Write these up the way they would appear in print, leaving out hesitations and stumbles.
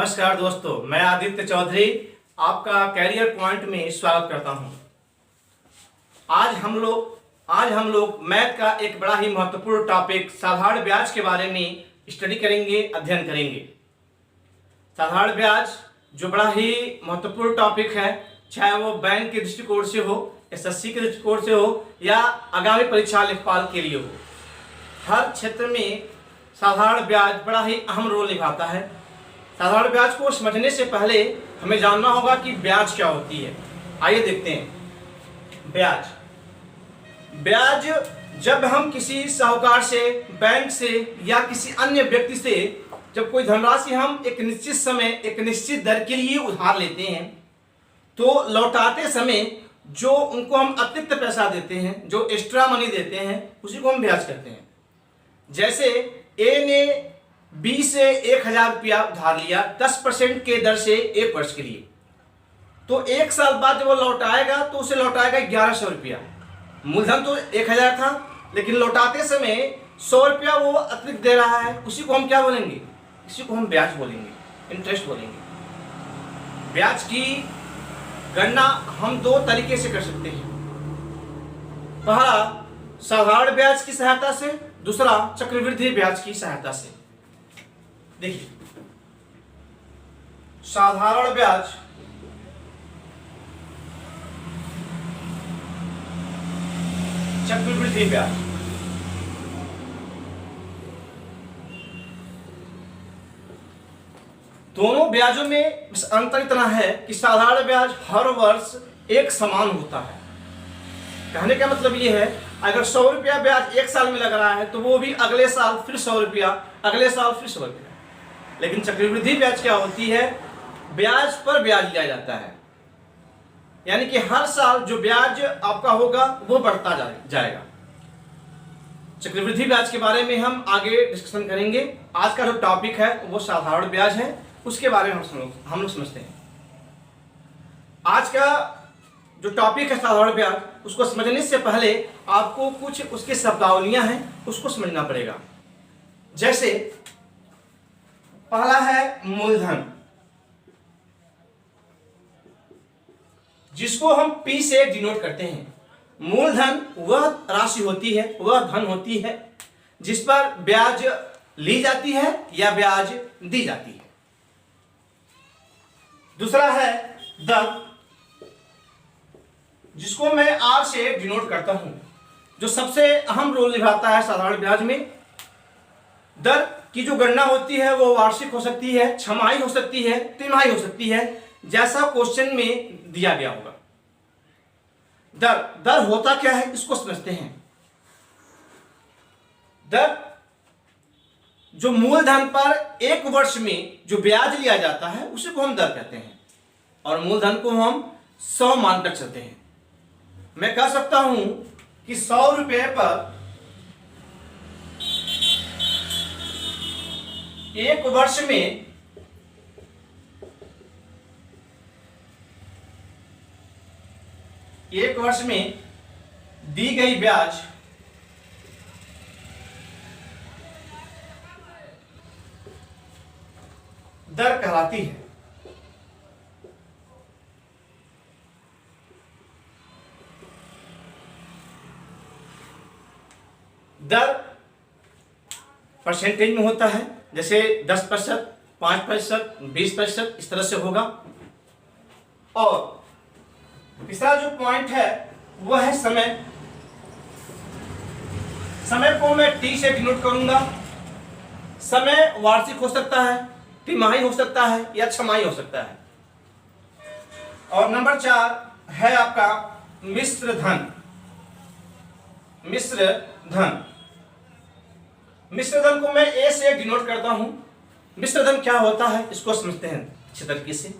नमस्कार दोस्तों, मैं आदित्य चौधरी आपका कैरियर पॉइंट में स्वागत करता हूं। आज हम लोग मैथ का एक बड़ा ही महत्वपूर्ण टॉपिक साधारण ब्याज के बारे में स्टडी करेंगे, अध्ययन करेंगे। साधारण ब्याज जो बड़ा ही महत्वपूर्ण टॉपिक है, चाहे वो बैंक के दृष्टिकोण से हो, एसएससी के दृष्टिकोण से हो या आगामी परीक्षा लेखपाल के लिए हो, हर क्षेत्र में साधारण ब्याज बड़ा ही अहम रोल निभाता है। साधारण ब्याज को समझने से पहले हमें जानना होगा कि ब्याज क्या होती है। आइए देखते हैं। ब्याज जब हम किसी साहूकार से, बैंक से या किसी अन्य व्यक्ति से जब कोई धनराशि हम एक निश्चित समय, एक निश्चित दर के लिए उधार लेते हैं, तो लौटाते समय जो उनको हम अतिरिक्त पैसा देते हैं, जो एक्स्ट्रा मनी देते हैं, उसी को हम ब्याज कहते हैं। जैसे ए ने बी से 1000 रुपया उधार लिया 10% के दर से 1 वर्ष के लिए, तो 1 साल बाद जब वो लौटाएगा तो उसे लौटाएगा 1100 रुपया। मूलधन तो 1000 था, लेकिन लौटाते समय 100 रुपया वो अतिरिक्त दे रहा है। उसी को हम क्या बोलेंगे? इसी को हम ब्याज बोलेंगे, इंटरेस्ट बोलेंगे। ब्याज की गणना हम 2 तरीके से कर सकते हैं। पहला साधारण ब्याज की सहायता से, दूसरा चक्रवृद्धि ब्याज की सहायता से। देखिए, साधारण ब्याज चक्रवृद्धि ब्याज। दोनों ब्याजों में बस अंतर इतना है कि साधारण ब्याज हर वर्ष एक समान होता है। कहने का मतलब ये है, अगर 100 रुपया ब्याज 1 साल में लग रहा है तो वो भी अगले साल फिर 100 रुपया, अगले साल फिर 100 रुपया। लेकिन चक्रवृद्धि ब्याज क्या होती है? ब्याज पर ब्याज लिया जाता है, यानी कि हर साल जो ब्याज आपका होगा वो बढ़ता जाएगा। चक्रवृद्धि ब्याज के बारे में हम आगे डिस्कशन करेंगे। आज का जो टॉपिक है वो साधारण ब्याज है, उसके बारे में हम लोग समझते हैं। आज का जो टॉपिक है साधारण ब्याज, उसको समझने से पहले आपको कुछ उसके शब्दावलियां हैं, उसको समझना पड़ेगा। जैसे पहला है मूलधन, जिसको हम P से डिनोट करते हैं। मूलधन वह राशि होती है, वह धन होती है जिस पर ब्याज ली जाती है या ब्याज दी जाती है। दूसरा है दर, जिसको मैं R से डिनोट करता हूं, जो सबसे अहम रोल निभाता है साधारण ब्याज में। दर की जो गणना होती है वो वार्षिक हो सकती है, छमाही हो सकती है, तिमाही हो सकती है, जैसा क्वेश्चन में दिया गया होगा। दर होता क्या है, इसको समझते हैं। दर जो मूलधन पर 1 वर्ष में जो ब्याज लिया जाता है उसी को हम दर कहते हैं, और मूलधन को हम 100 मानकर चलते हैं। मैं कह सकता हूं कि 100 रुपये पर 1 वर्ष में 1 वर्ष में दी गई ब्याज दर कहलाती है। दर परसेंटेज में होता है, जैसे 10%, 5%, 20%, इस तरह से होगा। और तीसरा जो पॉइंट है वो है समय। समय को मैं T से डिनोट करूंगा। समय वार्षिक हो सकता है, तिमाही हो सकता है या छमाही हो सकता है। और नंबर 4 है आपका मिश्र धन। मिश्र धन को मैं A से डिनोट करता हूं। मिश्र धन क्या होता है, इसको समझते हैं अच्छे तरीके से।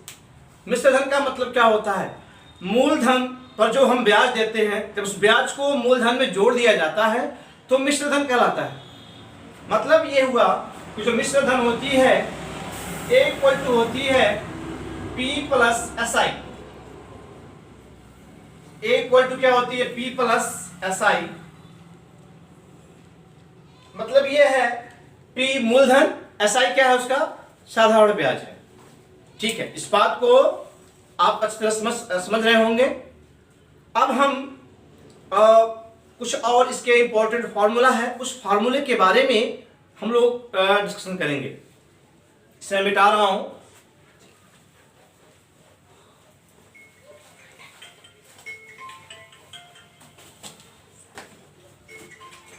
मिश्र धन का मतलब क्या होता है? मूलधन पर जो हम ब्याज देते हैं, जब उस ब्याज को मूलधन में जोड़ दिया जाता है तो मिश्र धन कहलाता है। मतलब ये हुआ कि जो मिश्र धन होती है A इक्वल टू होती है P plus SI। A equal to क्या होती है? P plus SI। मतलब ये है P मूलधन, SI क्या है उसका? साधारण ब्याज है। ठीक है, इस बात को आप अच्छी तरह समझ रहे होंगे। अब हम कुछ और इसके इंपॉर्टेंट फार्मूला है, उस फार्मूले के बारे में हम लोग डिस्कशन करेंगे। इसे मैं मिटा रहा हूं।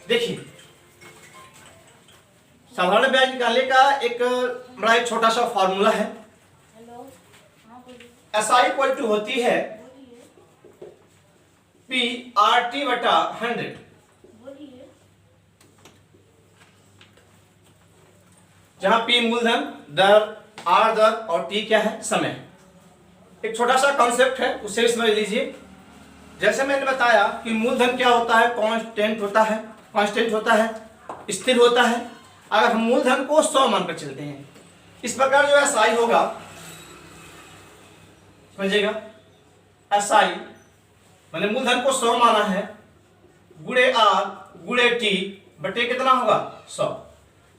देखिए, साधारण ब्याज निकालने का एक बड़ा एक छोटा सा फार्मूला है। SI इक्वल टू होती है PRT बटा 100। जहां P मूलधन, दर, R दर और T क्या है, समय। एक छोटा सा कॉन्सेप्ट है, उसे समझ लीजिए। जैसे मैंने बताया कि मूलधन क्या होता है, कांस्टेंट होता है, स्थिर होता है। अगर हम मूलधन को 100 मानकर चलते हैं, इस प्रकार जो SI होगा, समझिएगा, SI मैंने मूलधन को 100 माना है, गुणे R गुणे T बटे कितना होगा, 100।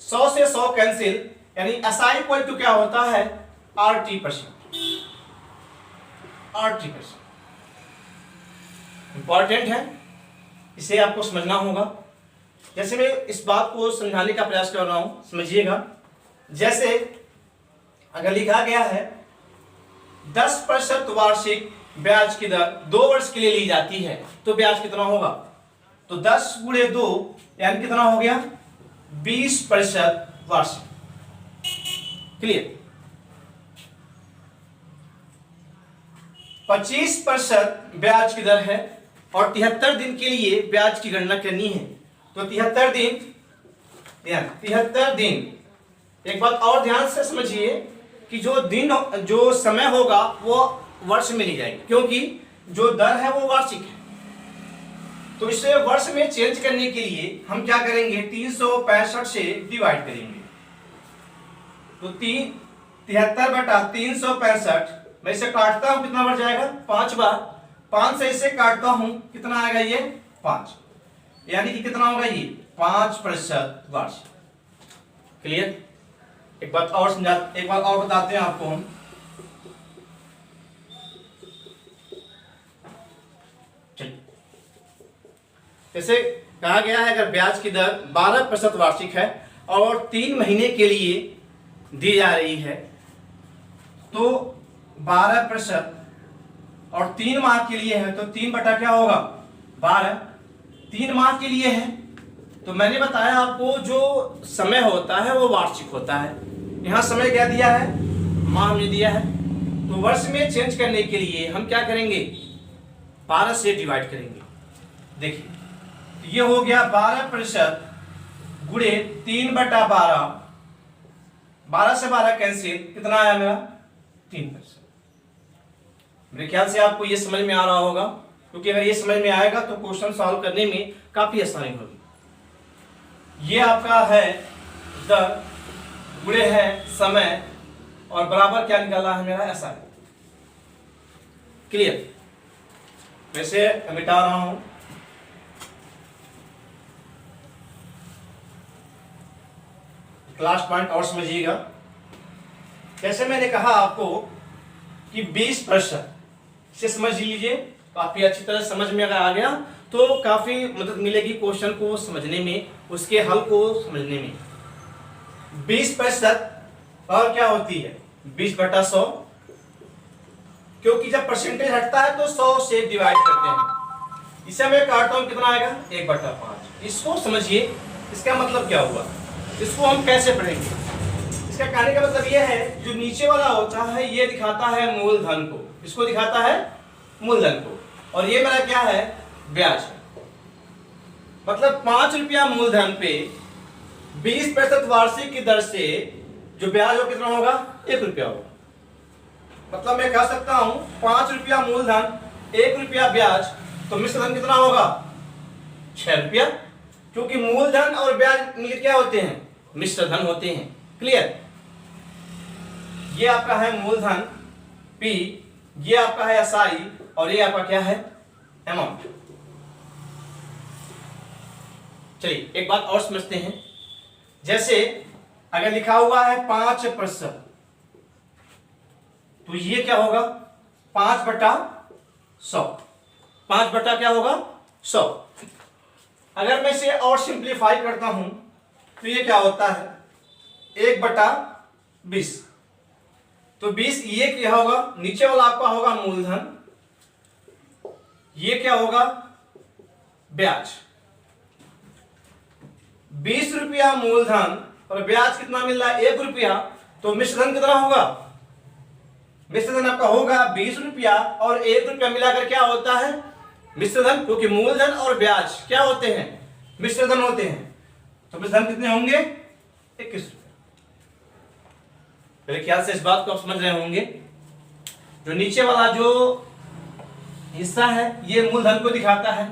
100 से 100 कैंसिल, यानी SI इक्वल टू क्या होता है, RT%। इंपॉर्टेंट है, इसे आपको समझना होगा। जैसे मैं इस बात को समझाने का प्रयास कर रहा हूं, समझिएगा। जैसे अगर लिखा गया है 10% वार्षिक ब्याज की दर 2 वर्ष के लिए ली जाती है, तो ब्याज कितना होगा, तो 10 गुणे 2 यानी कितना हो गया, 20% वार्षिक। क्लियर। 25% ब्याज की दर है और 73 दिन के लिए ब्याज की गणना करनी है, तो 73 दिन। एक बात और ध्यान से समझिए कि जो समय होगा वो वर्ष में ली जाएगी, क्योंकि जो दर है वो वार्षिक है। तो इसे वर्ष में चेंज करने के लिए हम क्या करेंगे, 365 से डिवाइड करेंगे। तो 73 बटा 365, मैं इसे काटता हूं, कितना बढ़ जाएगा, 5 बार। 5 से इसे काटता हूं, कितना आएगा ये, 5, यानी कि कितना होगा ये, 5% वार्षिक। क्लियर। एक बात और बताते हैं आपको हम। चलिए, जैसे कहा गया है अगर ब्याज की दर 12% वार्षिक है और 3 महीने के लिए दी जा रही है, तो 12% और 3 माह के लिए है, तो 3 बटा क्या होगा, 12। 3 माह के लिए है, तो मैंने बताया आपको जो समय होता है वो वार्षिक होता है। यहाँ समय क्या दिया है, माह में दिया है, तो वर्ष में चेंज करने के लिए हम क्या करेंगे, 12 से डिवाइड करेंगे। देखिए, तो ये हो गया 12% गुणे 3 बटा 12। 12 से 12 कैंसिल, कितना आया मेरा, 3%। मेरे ख्याल से आपको ये समझ में आ रहा होगा, क्योंकि अगर ये समझ में आएगा तो क्वेश्चन सॉल्व करने में काफी आसानी होगी। ये आपका है दर, गुणे है समय, और बराबर क्या निकाला है मेरा, SI। क्लियर। वैसे मिटा रहा हूं। लास्ट पॉइंट और समझिएगा। जैसे मैंने कहा आपको कि 20% से समझ लीजिए, काफी अच्छी तरह समझ में अगर आ गया तो काफी मदद मिलेगी क्वेश्चन को समझने में, उसके हल को समझने में। 20% और क्या होती है, 20 बटा 100, क्योंकि जब परसेंटेज हटता है तो 100 से डिवाइड करते हैं। इसे मैं काटता हूं, कितना आएगा, 1 बटा 5। इसको समझिए, इसका मतलब क्या हुआ, इसको हम कैसे पढ़ेंगे। इसका कहने का मतलब यह है, जो नीचे वाला होता है ये दिखाता है मूलधन को, इसको दिखाता है मूलधन को, और ये मेरा क्या है, ब्याज है। मतलब 5 रुपया मूलधन पे 20% वार्षिक की दर से जो ब्याज हो कितना होगा, 1 रुपया होगा। मतलब मैं कह सकता हूं 5 रुपया मूलधन, 1 रुपया ब्याज, तो मिश्र धन कितना होगा, 6 रुपया, क्योंकि मूलधन और ब्याज मिलकर क्या होते हैं, मिश्र धन होते हैं। क्लियर। ये आपका है मूलधन P, ये आपका है SI, और ये आपका क्या है, अमाउंट। चलिए एक बात और समझते हैं। जैसे अगर लिखा हुआ है 5%, तो ये क्या होगा 5/100। 5 क्या होगा 100। अगर मैं इसे और सिंप्लीफाई करता हूं तो ये क्या होता है 1/20। तो 20 ये क्या होगा, नीचे वाला आपका होगा मूलधन, ये क्या होगा ब्याज। 20 रुपया मूलधन और ब्याज कितना मिल रहा है 1 रुपया, तो मिश्रधन कितना होगा, मिश्रधन आपका होगा 20 रुपया और 1 रुपया मिलाकर क्या होता है मिश्रधन, क्योंकि मूलधन और ब्याज क्या होते हैं मिश्रधन होते हैं। तो मिश्रधन कितने होंगे 21 रुपया। मेरे ख्याल से इस बात को आप समझ रहे होंगे। जो नीचे वाला जो हिस्सा है ये मूलधन को दिखाता है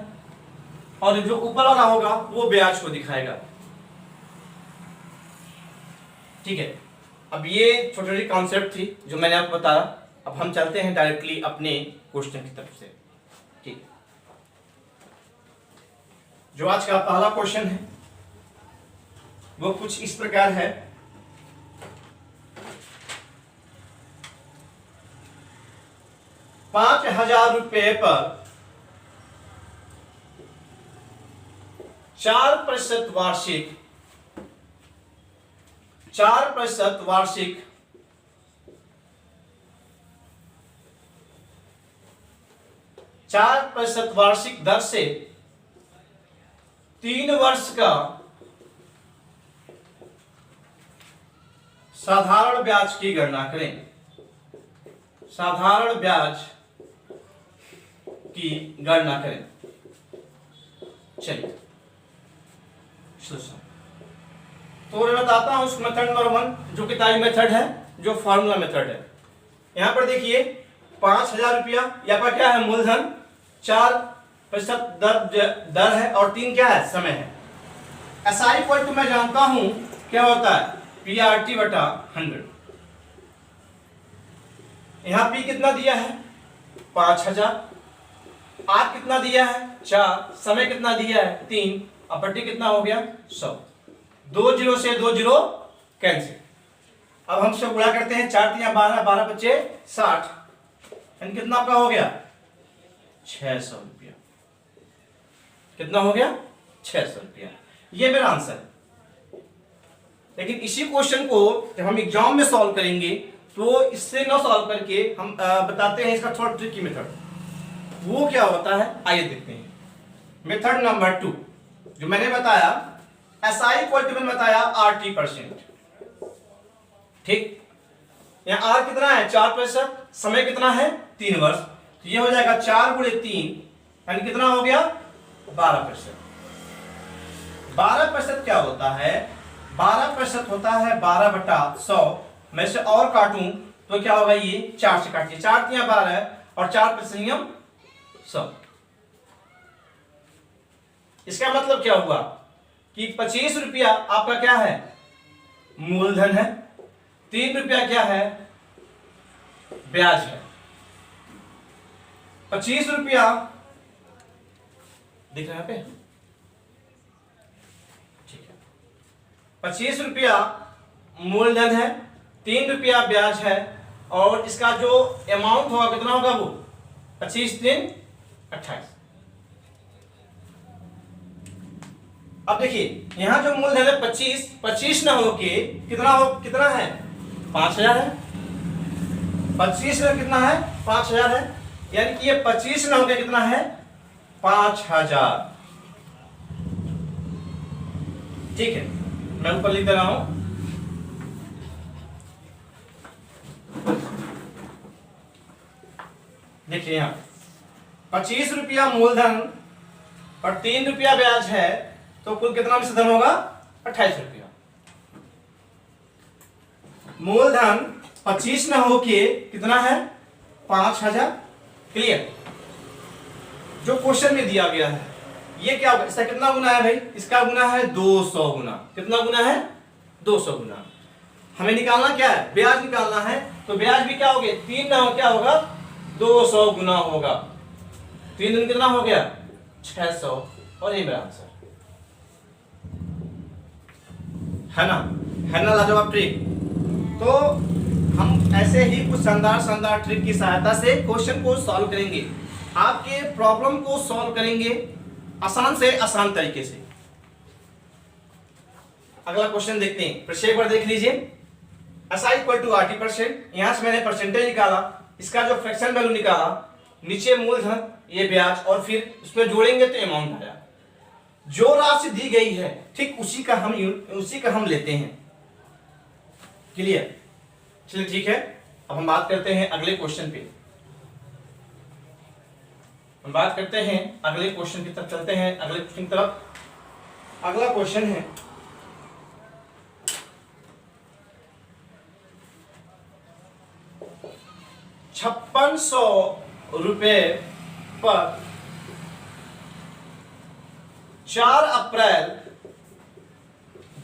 और जो ऊपर वाला होगा वो ब्याज को दिखाएगा। ठीक है, अब ये छोटी छोटी कॉन्सेप्ट थी जो मैंने आपको बताया। अब हम चलते हैं डायरेक्टली अपने क्वेश्चन की तरफ से। ठीक है, जो आज का पहला क्वेश्चन है वो कुछ इस प्रकार है। ₹5000 पर 4% वार्षिक 4% वार्षिक दर से 3 वर्ष का साधारण ब्याज की गणना करें। साधारण ब्याज की गणना करें। चलिए तो मैं बताता हूं उस मेथड नंबर 1 जो किताबी मेथड है, जो फार्मूला मेथड है। यहां पर देखिए 5000 रुपया या आपका क्या है मूलधन, 4% दर है और 3 क्या है समय है। SI इक्वल टू मैं जानता हूं क्या होता है PRT/100। यहां P कितना दिया है 5000, R कितना दिया है 4, समय कितना दिया है 3, अपॉर्चुनिटी कितना हो गया 100। 2 0 से 2 0 कैंसिल। अब हम सब गुणा करते हैं, 4 3 12, 12 बचे 60, यानी कितना आपका हो गया 600 रुपया। कितना हो गया 600 रुपया। ये मेरा आंसर है। लेकिन इसी क्वेश्चन को जब हम एग्जाम में सॉल्व करेंगे तो इससे ना सॉल्व करके हम बताते हैं इसका थोड़ा ट्रिकी मेथड। वो क्या होता है आइए देखते हैं। मेथड नंबर 2 जो मैंने बताया SI इक्वल टू मैंने बताया RT%। ठीक, यहाँ R कितना है 4%, समय कितना है 3 वर्ष, तो ये हो जाएगा 4 × 3 यानी कितना हो गया 12%। 12% क्या होता है 12% होता है 12/100। मैं इसे और काटूं तो क्या होगा, ये 4 से काटिए, 4 3 12 और 4% 100। इसका मतलब क्या हुआ कि 25 रुपया आपका क्या है मूलधन है, 3 रुपया क्या है ब्याज है। 25 रुपया दिख रहा है पे, ठीक है, 25 रुपया मूलधन है, 3 रुपया ब्याज है और इसका जो अमाउंट होगा कितना होगा वो 25 3 28। अब देखिए यहां जो मूलधन है 25 ना हो के कितना है 5000 है। 25 में कितना है 5000 है, यानी कि ये 25 ना हो के कितना है 5000। ठीक है, मैं ऊपर लिख दे रहा हूं। देखिए यहां 25 रुपया मूलधन और 3 रुपया ब्याज है, तो कुल कितना मिश्रधन होगा 28 रुपया। मूलधन 25 न होके कितना है 5000। क्लियर, जो क्वेश्चन में दिया गया है ये क्या होगा, इसका कितना गुना है भाई, इसका गुना है 200 गुना। कितना गुना है 200 गुना। हमें निकालना क्या है ब्याज निकालना है, तो ब्याज भी क्या हो गया 3 ना हो क्या होगा 200 गुना होगा। 3 दिन कितना हो गया 600 और ये मेरा आंसर है ना लाजवाब ट्रिक। तो हम ऐसे ही कुछ शानदार शानदार ट्रिक की सहायता से क्वेश्चन को सॉल्व करेंगे, आपके प्रॉब्लम को सॉल्व करेंगे आसान से आसान तरीके से। अगला क्वेश्चन देखते हैं, फिर से एक बार देख लीजिए। SI इक्वल टू RT%, यहां से मैंने परसेंटेज निकाला, इसका जो फ्रैक्शन वैल्यू निकाला, नीचे मूलधन ये ब्याज, और फिर उसमें जोड़ेंगे तो अमाउंट आया। जो राशि दी गई है ठीक उसी का हम लेते हैं। क्लियर? चलिए ठीक है, अब हम बात करते हैं अगले क्वेश्चन पे। हम बात करते हैं अगले क्वेश्चन की तरफ, चलते हैं अगले क्वेश्चन की तरफ। अगला क्वेश्चन है 5600 रुपए पर 4 अप्रैल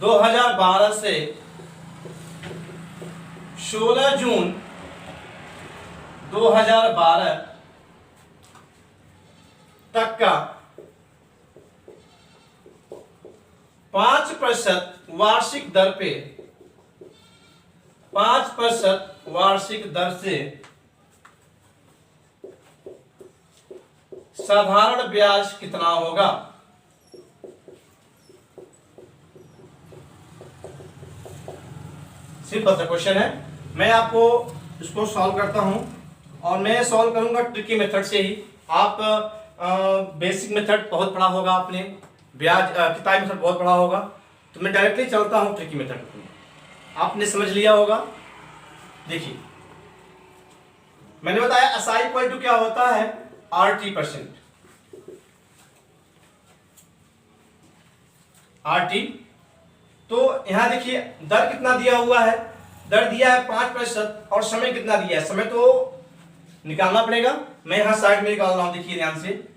2012 से 16 जून 2012 तक का 5% वार्षिक दर पे 5% वार्षिक दर से साधारण ब्याज कितना होगा? सिंपल सा क्वेश्चन है, मैं आपको इसको सॉल्व करता हूं, और मैं सॉल्व करूंगा ट्रिकी मेथड से ही। आप बेसिक मेथड बहुत पढ़ा होगा आपने, ब्याज किताबी मेथड बहुत पढ़ा होगा, तो मैं डायरेक्टली चलता हूं ट्रिकी मेथड में, आपने समझ लिया होगा। देखिए, मैंने बताया SI इक्वल टू क्या होता है, RT%। RT, तो यहां देखिए दर कितना दिया हुआ है, दर दिया है 5%, और समय कितना दिया है, समय तो निकालना पड़ेगा, मैं यहां साइड में निकाल रहा हूं। देखिए ध्यान से,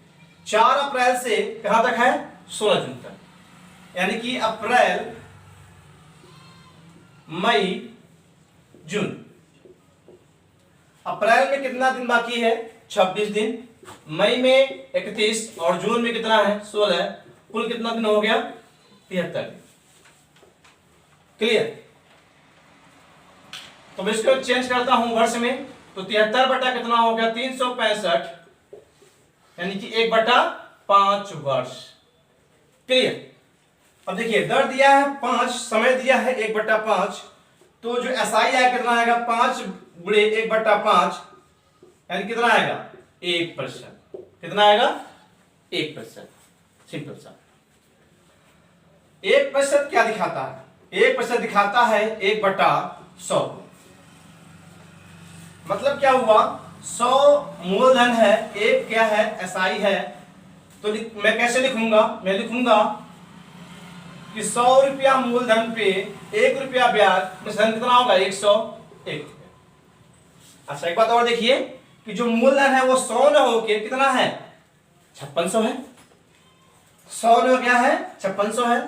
4 अप्रैल से कहां तक है, 16 जून तक, यानी कि अप्रैल, मई, जून। अप्रैल में कितना दिन बाकी है, 26 दिन, मई में 31, और जून में कितना है, 16। कुल कितना दिन हो गया, 73। क्लियर? तो मैं इसको चेंज करता हूं वर्ष में, तो 73 बटा कितना हो गया, 365, यानी कि 1/5 वर्ष। क्लियर? अब देखिए दर दिया है 5, समय दिया है 1/5, तो जो SI है कितना आएगा, 5 गुणे 1/5, यानी कितना आएगा, 1%। कितना आएगा, 1%। सिंपल सा। 1% क्या दिखाता है, 1% दिखाता है 1/100। मतलब क्या हुआ, 100 मूलधन है, एक क्या है, SI है, तो मैं कैसे लिखूंगा, मैं लिखूंगा कि 100 रुपया मूलधन पे 1 रुपया ब्याज, धन कितना होगा, 101। अच्छा एक बात और देखिए कि जो मूलधन है वो 100 न होके कितना है, 5600 है। 100 न क्या है, 5600 है,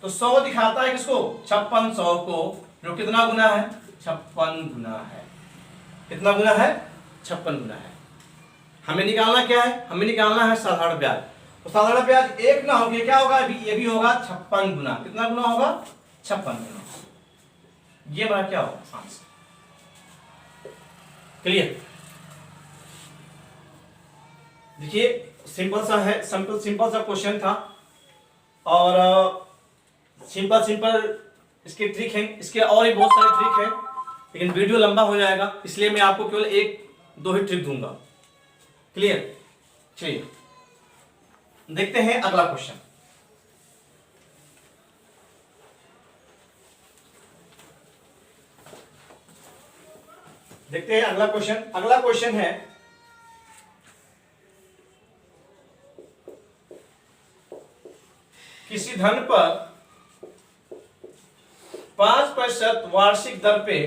तो 100 दिखाता है किसको, 5600 को, जो कितना गुना है, 56 गुना है। कितना गुना है, 56 गुना है। हमें निकालना क्या है, हमें निकालना है साधारण ब्याज। तो साधारण ब्याज 1 ना होके क्या होगा, अभी ये भी होगा 56 गुना। कितना गुना होगा, 56 गुना। ये हमारा क्या होगा, आंसर। क्लियर? देखिए सिंपल सा है, सिंपल सा क्वेश्चन था, और सिंपल इसके ट्रिक है, इसके और भी बहुत सारे ट्रिक है, लेकिन वीडियो लंबा हो जाएगा, इसलिए मैं आपको केवल 1-2 ही ट्रिक दूंगा। क्लियर? चलिए देखते हैं अगला क्वेश्चन। देखते हैं अगला क्वेश्चन। अगला क्वेश्चन है किसी धन पर 5% वार्षिक दर पे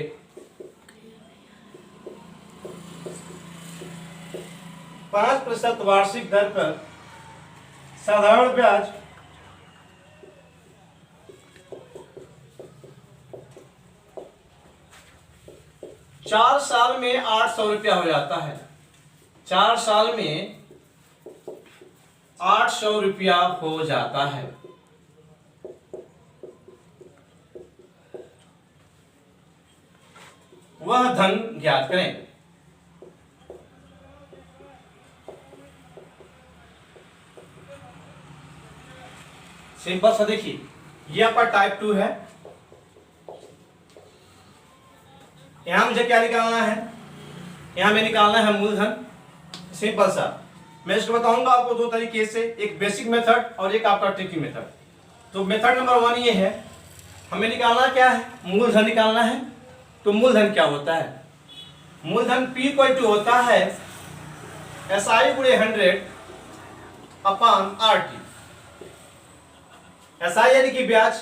5% वार्षिक दर पर साधारण ब्याज 4 साल में 800 रुपया हो जाता है। 4 साल में 800 रुपया हो जाता है। वह धन ज्ञात करें। सिंपल सा देखिए, ये आपका टाइप 2 है। यहां मुझे क्या निकालना है, यहां में निकालना है मूलधन। सिंपल सा मैं इसको बताऊंगा आपको दो तरीके से, एक बेसिक मेथड और एक आपका ट्रिकी मेथड। तो मेथड नंबर 1 ये है, हमें निकालना क्या है, मूलधन निकालना है। तो मूलधन क्या होता है, मूलधन P इक्वल टू होता है SI गुणे 100 अपान RT। SI यानी कि ब्याज,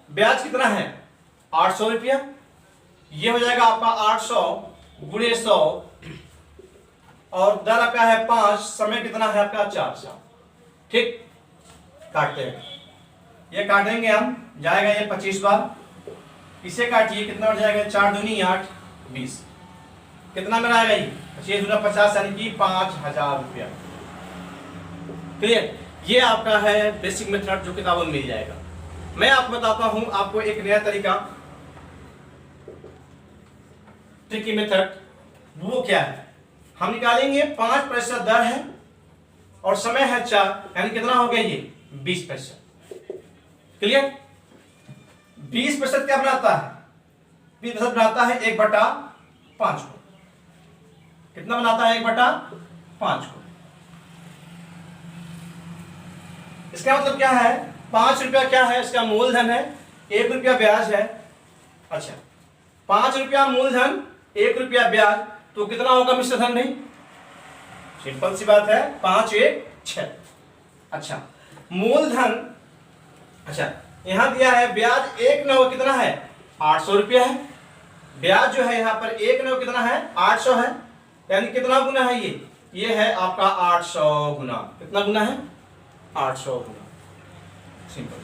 ब्याज कितना है 800 रुपया, ये हो जाएगा आपका 800 गुणे 100 और दर आपका है 5, समय कितना है आपका 4 साल। ठीक, काटते हैं, ये काटेंगे हम, जाएगा ये 25 बार, इसे काटिए, कितना हो जाएगा 4 दूनी 8 20, कितना में आएगा ये 25 दूना 50 यानी कि 5000 रुपया। क्लियर, ये आपका है बेसिक मेथड जो किताबों में मिल जाएगा। मैं आपको बताता हूं आपको एक नया तरीका, ट्रिकी मेथड। वो क्या है, हम निकालेंगे 5% दर है और समय है 4, यानी कितना हो गया ये 20%। क्लियर, 20% क्या बनाता है, 20% बनाता है 1/5 को। कितना बनाता है 1/5 को। इसका मतलब क्या है, 5 रुपया क्या है इसका मूलधन है, 1 रुपया ब्याज है। अच्छा, 5 रुपया मूलधन 1 रुपया ब्याज, तो कितना होगा मिश्र धन नहीं, सिंपल सी बात है 5 1 6। अच्छा, मूलधन, अच्छा यहां दिया है ब्याज 1 9 कितना है 800 रुपया है, ब्याज जो है यहां पर 1 9 कितना है 800 है, यानी कितना गुना है ये है आपका 800 गुना, कितना गुना है 800 गुना। सिंपल,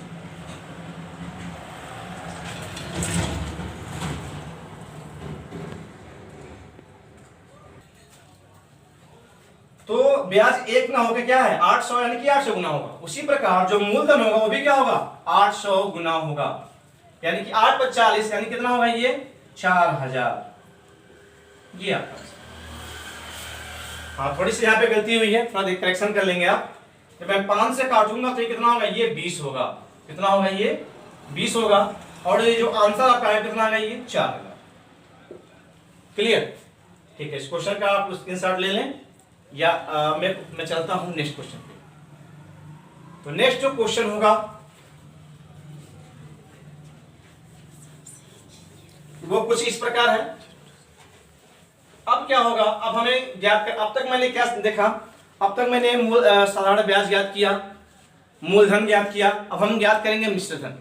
तो ब्याज 1 ना होकर क्या है 800, यानी कि 800 गुना होगा। उसी प्रकार जो मूलधन होगा वो भी क्या होगा 800 गुना होगा, यानी कि 8 × 40 यानी कितना होगा ये 4000। ये आपका, हाँ थोड़ी सी यहाँ पे गलती हुई है, थोड़ा करेक्शन कर लेंगे आप। जब मैं 5 से काटूंगा तो ये कितना होगा ये 20 होगा, कितना होगा ये 20 होगा, और ये जो आंसर आपका है कितना आएगा ये 4000। क्लियर, ठीक है, इस क्वेश्चन का आप स्क्रीनशॉट ले लें, या मैं चलता हूं नेक्स्ट क्वेश्चन पे। तो नेक्स्ट जो क्वेश्चन होगा वो कुछ इस प्रकार है। अब क्या होगा, अब हमें ज्ञात कर, अब तक मैंने क्या देखा, अब तक मैंने साधारण ब्याज ज्ञात किया, मूलधन ज्ञात किया, अब हम ज्ञात करेंगे मिश्र धन,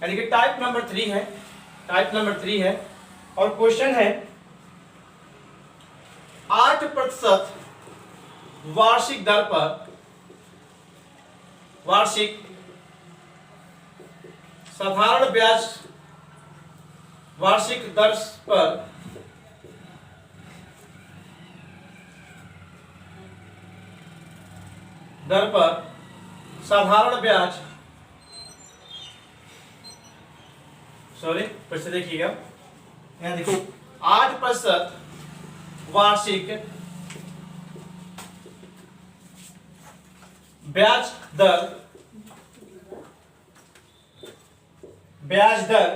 यानी कि टाइप नंबर 3 है, टाइप नंबर 3 है। और क्वेश्चन है 8% वार्षिक दर पर, वार्षिक साधारण ब्याज वार्षिक दर पर साधारण ब्याज, सॉरी फिर से देखिएगा, यहां देखिए 8% वार्षिक ब्याज दर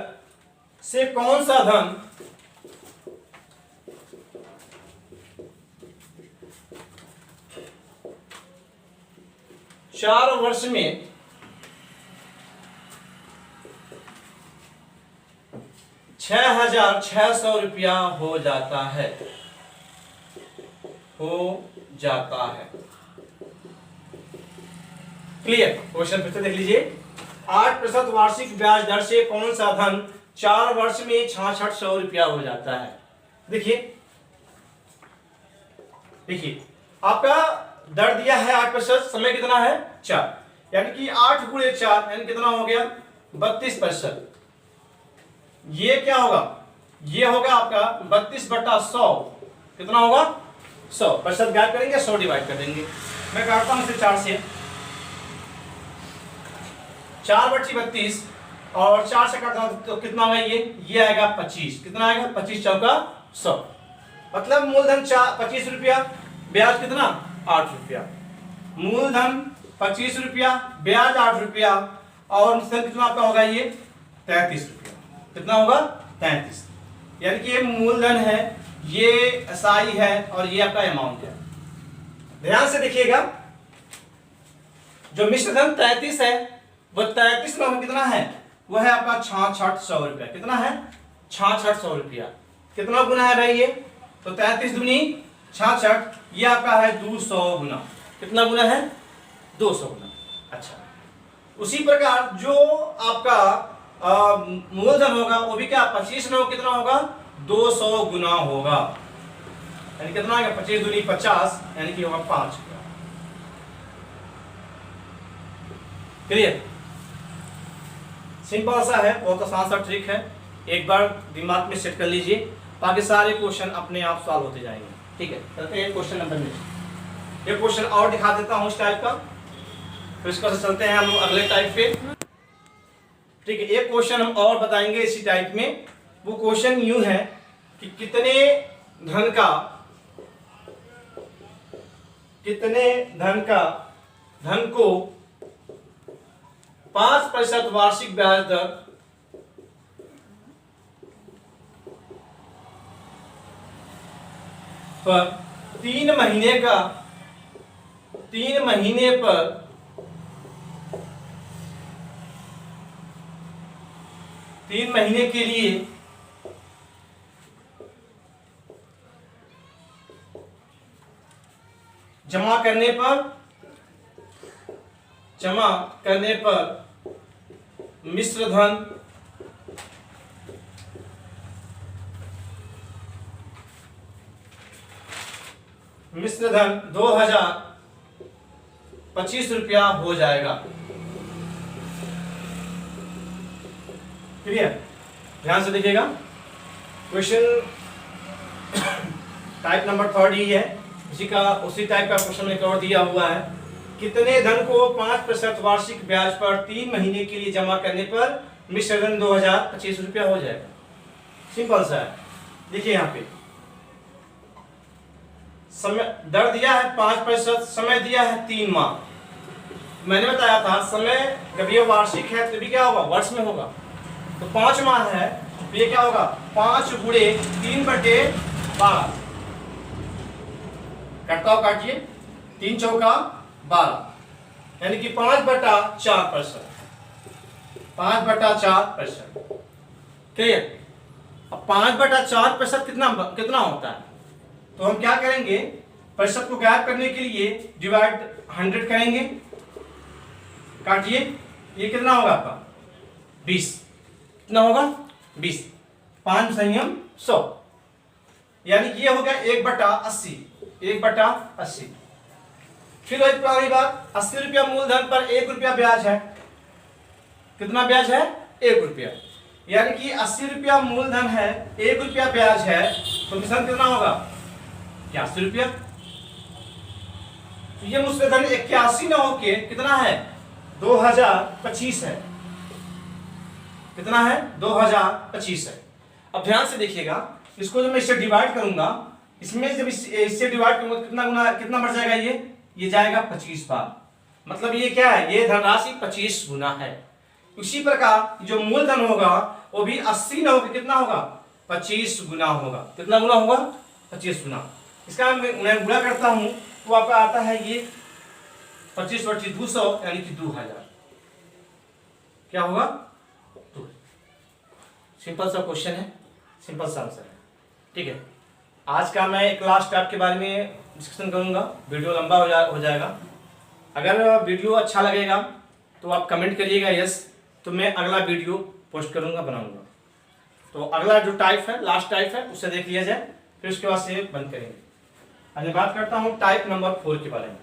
से कौन सा धन चार वर्ष में 6,600 रुपया हो जाता है, क्लियर। क्वेश्चन फिर से देख लीजिए, 8% वार्षिक ब्याज दर से कौन सा धन 4 वर्ष में 6,600 रुपया हो जाता है। देखिए आपका दर दिया है 8%, समय कितना है 4, यानी कि 8 × 4 यानी कितना हो गया 32%। ये क्या होगा, ये होगा आपका 32/100, कितना होगा 100%, गायब करेंगे 100 डिवाइड कर देंगे। मैं काटता हूं इसे 4 से, 4/32 और 4 से काटता हूं तो कितना होगा ये आएगा 25। कितना आएगा 25 चौका 100। मतलब मूलधन 25 रुपया, ब्याज कितना 8 रुपया। मूलधन 25 रुपया, ब्याज 8 रुपया और कितना आपका होगा ये 33 रुपया। कितना होगा 33। यानी कि ये मूलधन है, ये एसआई है और ये आपका अमाउंट है। ध्यान से देखिएगा, जो मिश्रधन 33 है वो 33 में कितना है, वो है आपका 6600 रुपया। कितना है 6600 रुपया। कितना गुना है भाई ये, तो 33 दूनी 66, ये आपका है 200 गुना। कितना गुना है 200 गुना। अच्छा, उसी प्रकार जो आपका मूलधन होगा वो भी क्या 25 में कितना होगा 200 गुना होगा। यानी कितना आएगा 25 दूनी 50, यानी कि होगा 5। क्लियर, सिंपल सा है, बहुत आसान सा ट्रिक है। एक बार दिमाग में सेट कर लीजिए, बाकी सारे क्वेश्चन अपने आप सॉल्व होते जाएंगे। ठीक है, चलते हैं क्वेश्चन नंबर नेक्स्ट। एक क्वेश्चन और दिखा देता हूं इस टाइप का, फिर इसका से चलते हैं हम लोग अगले टाइप पे। ठीक है, एक क्वेश्चन हम और बताएंगे इसी टाइप में। वो क्वेश्चन यूं है कि कितने धन को 5% वार्षिक ब्याज दर पर 3 महीने के लिए जमा करने पर मिश्रधन ₹2025 हो जाएगा। क्लियर, ध्यान से देखिएगा। क्वेश्चन टाइप नंबर 3 ही है, उसी टाइप का क्वेश्चन एक और दिया हुआ है। कितने धन को 5% वार्षिक ब्याज पर 3 महीने के लिए जमा करने पर मिश्रधन ₹2025 हो जाएगा। सिंपल सा है। देखिए यहाँ पे समय दर दिया है 5%, समय दिया है 3 माह। मैंने बताया था समय जब ये वार्षिक है तो भी क्या होगा वर्ष में होगा। तो 5 माह है तो ये क्या होगा 5 गुणे 3/12। काटता हो काटिए, 3 चौका 12, यानी कि 5/4%। 5/4%। क्लियर। अब 5/4% कितना होता है, तो हम क्या करेंगे, प्रतिशत को गायब करने के लिए डिवाइड 100 करेंगे। काटिए, ये कितना होगा आपका 20। कितना होगा 20, 5 संयम 100, यानी कि ये हो गया 1/80। 1/80। फिर वही पुरानी बात, 80 रुपया मूलधन पर 1 रुपया ब्याज है। कितना ब्याज है 1 रुपया, यानी कि 80 रुपया मूलधन है, 1 रुपया ब्याज है, तो मिश्रण कितना होगा 81 रुपया। तो ये मुश्रधन 81 न होके कितना है 2025 है। कितना है 2025 है। अब ध्यान से देखिएगा, इसको जब मैं इससे डिवाइड करूंगा, इसमें जब इससे डिवाइड करूंगा कितना बढ़ जाएगा, ये जाएगा 25 बार। मतलब ये क्या है, ये धनराशि 25 गुना है। उसी प्रकार जो मूलधन होगा वो भी 80 न होकर कितना होगा 25 गुना होगा। कितना गुना होगा 25 गुना। इसका मैं गुणा करता हूं तो आपका आता है ये 25/200 यानी कि 2000। क्या होगा 2। सिंपल सा क्वेश्चन है, सिंपल सा आंसर है। ठीक है, आज का मैं एक लास्ट टाइप के बारे में डिस्कशन करूंगा, वीडियो लंबा हो जाएगा। अगर वीडियो अच्छा लगेगा तो आप कमेंट करिएगा यस, तो मैं अगला वीडियो पोस्ट करूंगा, बनाऊंगा। तो अगला जो टाइप है, लास्ट टाइप है, उसे देख लिया जाए, फिर उसके बाद से बंद करेंगे। आज मैं बात करता हूं टाइप नंबर 4 के बारे में।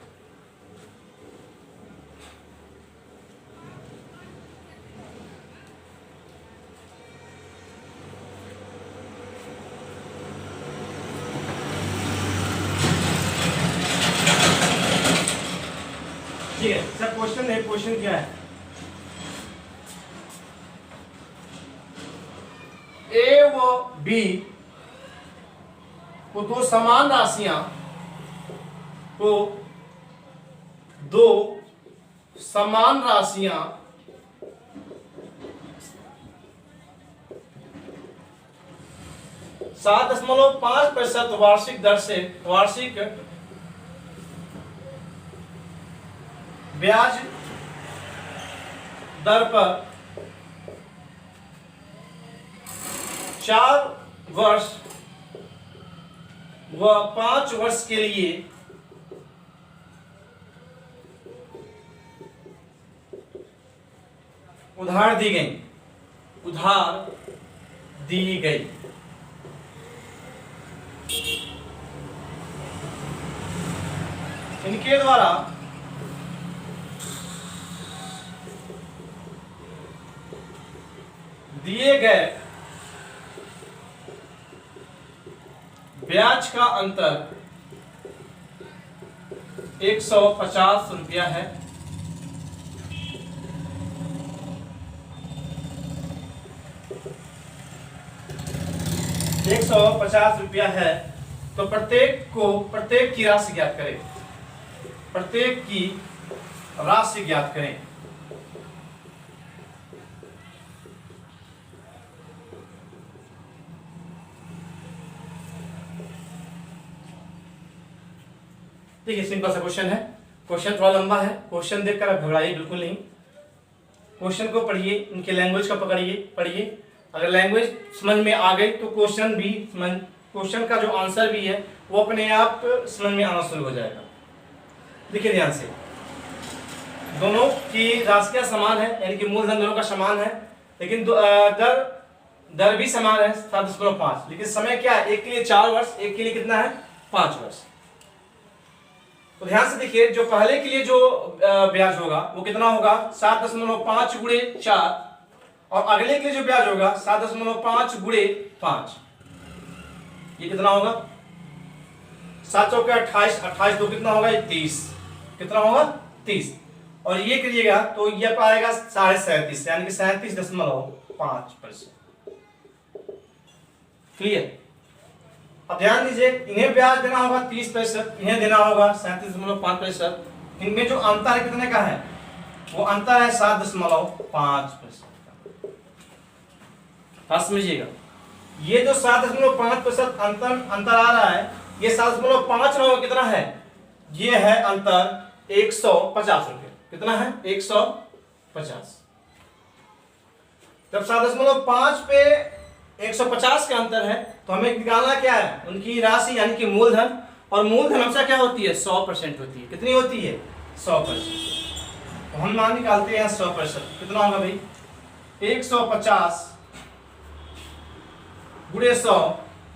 ठीक है सर, क्वेश्चन क्या है, ए व बी को दो समान राशियां को दो समान राशियां 7.5% वार्षिक दर से वार्षिक ब्याज दर पर 4 वर्ष व 5 वर्ष के लिए उधार दी गई। इनके द्वारा दिए गए ब्याज का अंतर 150 रुपया है। ₹150 है। तो प्रत्येक की राशि ज्ञात करें। प्रत्येक की राशि ज्ञात करें। देखिए सिंपल सा क्वेश्चन है। क्वेश्चन थोड़ा लंबा है। क्वेश्चन देखकर आप घबराइए बिल्कुल नहीं। क्वेश्चन को पढ़िए, इनके लैंग्वेज को पढ़िए। अगर लैंग्वेज समझ में आ गई तो क्वेश्चन का जो आंसर भी है वो अपने आप समझ में आना शुरू हो जाएगा। देखिए ध्यान से, दोनों की राशियां समान है, यानी कि मूलधन दोनों का समान है, लेकिन दर भी समान है 7.5। लेकिन समय क्या है, एक के लिए 4 वर्ष, एक के लिए कितना है 5 वर्ष। तो ध्यान से देखिए, जो पहले के लिए जो ब्याज होगा वो कितना होगा 7.5 गुणे 4, और अगले के लिए जो ब्याज होगा 7.5 गुणे 5। ये कितना होगा 7 चौके 28, 28 दो कितना होगा 30, कितना होगा 30। और ये करिएगा तो ये पाएगा 37.5, यानी कि 37.5%। क्लियर। अब ध्यान दीजिए, इन्हें ब्याज देना होगा 30%, इन्हें देना होगा 37.5%। इनमें जो अंतर है कितने का है, वो अंतर है 7.5%। समझिएगा, ये जो 7.5% अंतर आ रहा है, ये 7.5 ना हो कितना है, ये है अंतर 150 रुपये। कितना है 150। जब 7.5 पे 150 का अंतर है तो हमें निकालना क्या है, उनकी राशि यानी कि मूलधन। और मूलधन हमेशा क्या होती है 100% होती है। कितनी होती है 100%। तो हम मान निकालते हैं 100%। कितना होगा भाई 150 गुणे 100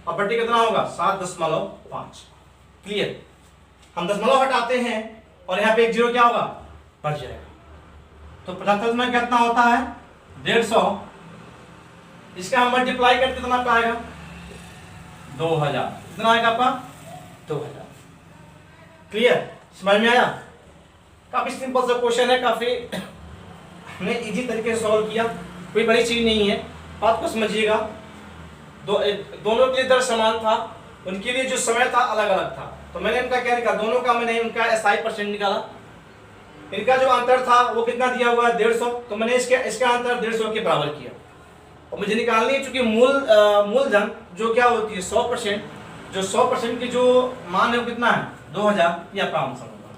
और बट्टी कितना होगा 7.5। क्लियर। हम दशमलव हटाते हैं और यहाँ पे एक जीरो क्या होगा बढ़ जाएगा। तो 75 में कितना होता है 150। इसका हम मल्टीप्लाई करते कितना पाएगा 2000। कितना आएगा आपका 2000। क्लियर, समझ में आया। काफी सिंपल सा क्वेश्चन है, काफी हमने इजी तरीके से सॉल्व किया, कोई बड़ी चीज नहीं है। बात को समझिएगा, दोनों के लिए दर समान था, उनके लिए जो समय था अलग अलग था। तो मैंने इनका क्या निकाला, दोनों का मैंने उनका SI% निकाला। इनका जो अंतर था वो कितना दिया हुआ है 150, तो मैंने इसका अंतर 150 के बराबर किया। और मुझे निकालनी है चूंकि मूलधन जो क्या होती है 100%, जो 100% की जो मान है वो कितना है 2000, ये आपका आंसर होगा।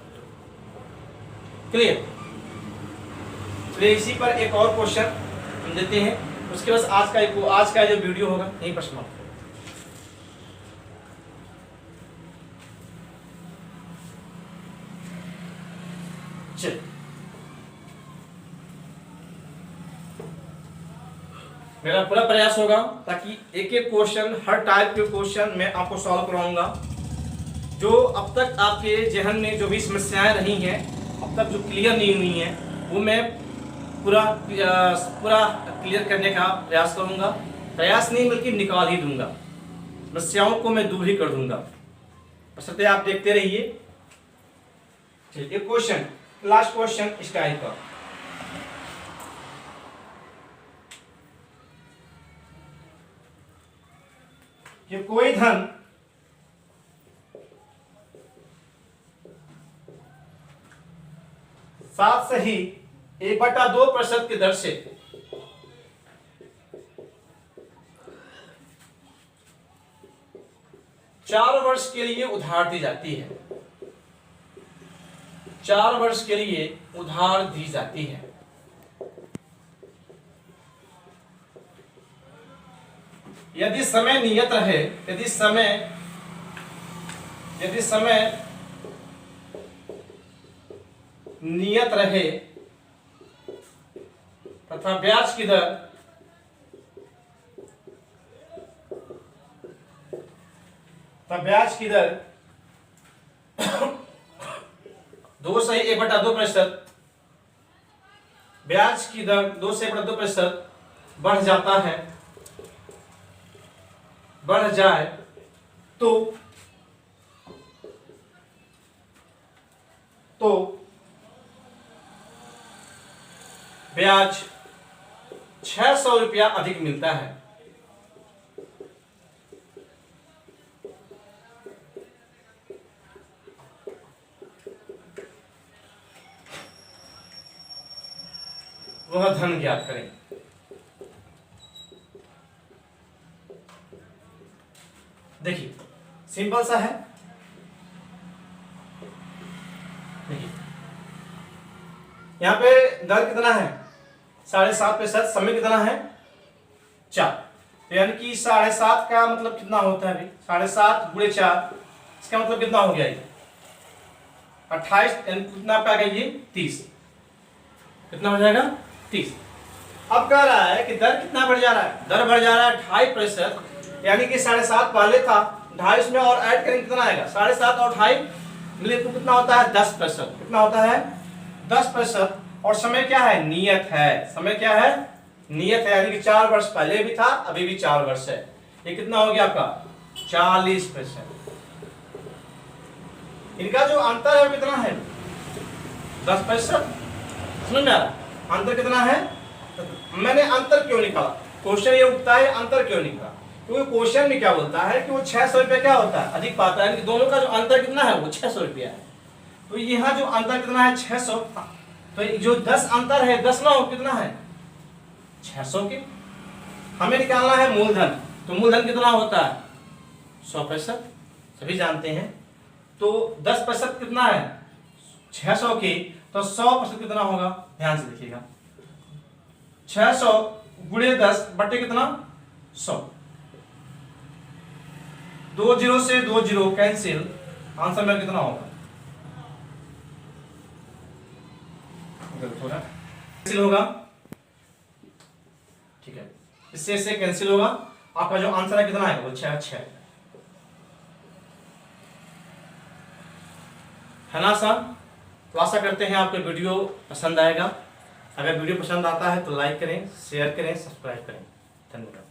क्लियर। तो इसी पर एक और क्वेश्चन हम देते हैं, उसके बाद आज का जो वीडियो होगा यही पर समाप्त। चलिए, मेरा पूरा प्रयास होगा ताकि एक एक क्वेश्चन, हर टाइप के क्वेश्चन मैं आपको सॉल्व कराऊंगा। जो अब तक आपके जहन में जो भी समस्याएं रही हैं, अब तक जो क्लियर नहीं हुई हैं, वो मैं पूरा क्लियर करने का प्रयास करूंगा। प्रयास नहीं बल्कि निकाल ही दूंगा, समस्याओं को मैं दूर ही कर दूंगा। बशर्ते आप देखते रहिए। चलिए क्वेश्चन, लास्ट क्वेश्चन इस टाइप का। कि कोई धन सात सही 1/2% की दर से चार वर्ष के लिए उधार दी जाती है। 4 वर्ष के लिए उधार दी जाती है। यदि समय नियत रहे, यदि समय नियत रहे तथा ब्याज की दर दो सही 1/2%, ब्याज की दर 2 से 1/2% बढ़ जाता है, बढ़ जाए तो ब्याज 600 रुपया अधिक मिलता है। वह धन ज्ञात करें। देखिए सिंपल सा है। देखिए यहां पे दर कितना है 7.5%, समय कितना है 4, यानी कि 7.5 का मतलब कितना होता है भाई 7.5 × 4, इसका मतलब कितना हो गया ये 28, यानी कितना आपका आ गया ये 30, कितना हो जाएगा 30। अब कह रहा है कि दर कितना बढ़ जा रहा है, दर बढ़ जा रहा है 2.5%, यानी कि 7.5 पहले था 2.5 में और ऐड करेंगे कितना आएगा 7.5 और 2.5 मिले तो कितना होता है 10%, कितना होता है 10%। और समय क्या है नियत है, समय क्या है नियत है, यानी कि 4 वर्ष पहले भी था अभी भी 4 वर्ष है। ये कितना हो गया आपका 40%। इनका जो अंतर है वो कितना है 10%। समझ में आ रहा अंतर कितना है। मैंने अंतर क्यों निकाला, क्वेश्चन ये उठता है अंतर क्यों निकाला, क्योंकि क्वेश्चन में क्या बोलता है कि वो 600 रुपया क्या होता है अधिक पाता है, दोनों का जो अंतर कितना है वो 600 रुपया है। तो यहाँ जो अंतर कितना है 600, तो जो 10 अंतर है 10 ना हो कितना है 600 के। हमें निकालना है मूलधन, तो मूलधन कितना होता है 100%, सभी जानते हैं। तो 10% कितना है 600 की, तो 100% कितना होगा, ध्यान से देखिएगा 600 × 10 बटे कितना 100, 2 0 से 2 0 कैंसिल, आंसर में कितना होगा कैंसिल होगा, ठीक है इससे कैंसिल होगा। आपका जो आंसर है कितना है वो 6 है ना सर। तो आशा करते हैं आपको वीडियो पसंद आएगा। अगर वीडियो पसंद आता है तो लाइक करें, शेयर करें, सब्सक्राइब करें। धन्यवाद।